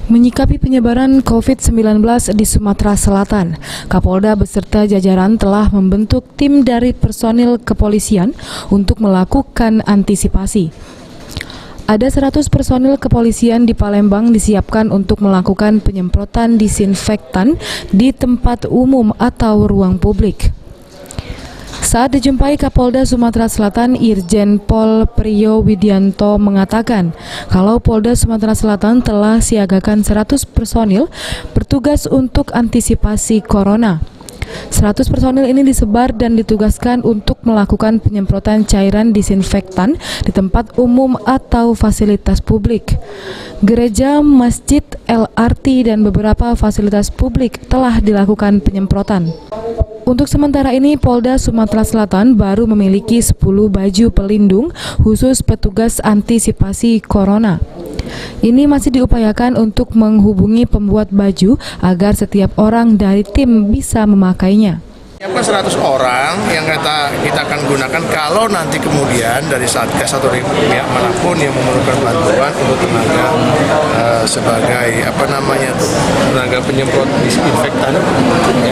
Menyikapi penyebaran COVID-19 di Sumatera Selatan, Kapolda beserta jajaran telah membentuk tim dari personil kepolisian untuk melakukan antisipasi. Ada 100 personil kepolisian di Palembang disiapkan untuk melakukan penyemprotan disinfektan di tempat umum atau ruang publik. Saat dijumpai Kapolda Sumatera Selatan, Irjen Pol Priyo Widianto mengatakan kalau Polda Sumatera Selatan telah siagakan 100 personil bertugas untuk antisipasi corona. 100 personil ini disebar dan ditugaskan untuk melakukan penyemprotan cairan disinfektan di tempat umum atau fasilitas publik. Gereja, masjid, LRT, dan beberapa fasilitas publik telah dilakukan penyemprotan. Untuk sementara ini, Polda Sumatera Selatan baru memiliki 10 baju pelindung khusus petugas antisipasi corona. Ini masih diupayakan untuk menghubungi pembuat baju agar setiap orang dari tim bisa memakainya. Siapkan 100 orang yang kita akan gunakan kalau nanti kemudian dari Satgas atau dari pihak manapun yang memerlukan bantuan untuk tenaga sebagai tenaga penyemprot disinfektan,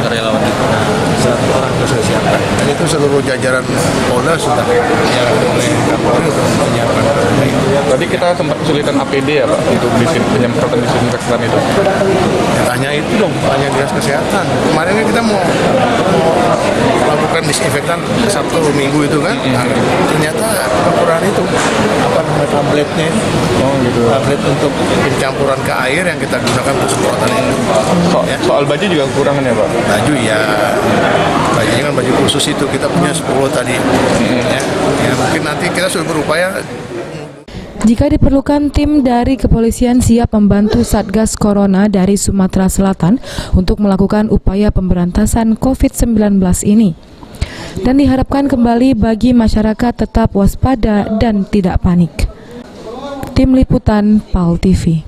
relawan itu. 100 orang sudah siapkan. Dan itu seluruh jajaran Polda sudah oleh Kapolri untuk menyiapkan. Tadi kita sempat kesulitan APD ya Pak untuk penyemprotan disinfektan itu. Ya, tanya itu dong, tanya Dinas Kesehatan. Kemarin kan kita mau melakukan disinfektan Sabtu Minggu itu kan, ternyata kekurangan itu tabletnya, tablet untuk pencampuran ke air yang kita gunakan untuk semprotan itu. Soal baju juga kekurangan ya Pak? Baju ya, bajunya kan baju khusus itu kita punya 10 tadi. Ya mungkin nanti kita sudah berupaya. Jika diperlukan, tim dari kepolisian siap membantu Satgas Corona dari Sumatera Selatan untuk melakukan upaya pemberantasan COVID-19 ini. Dan diharapkan kembali bagi masyarakat tetap waspada dan tidak panik. Tim Liputan PAL TV.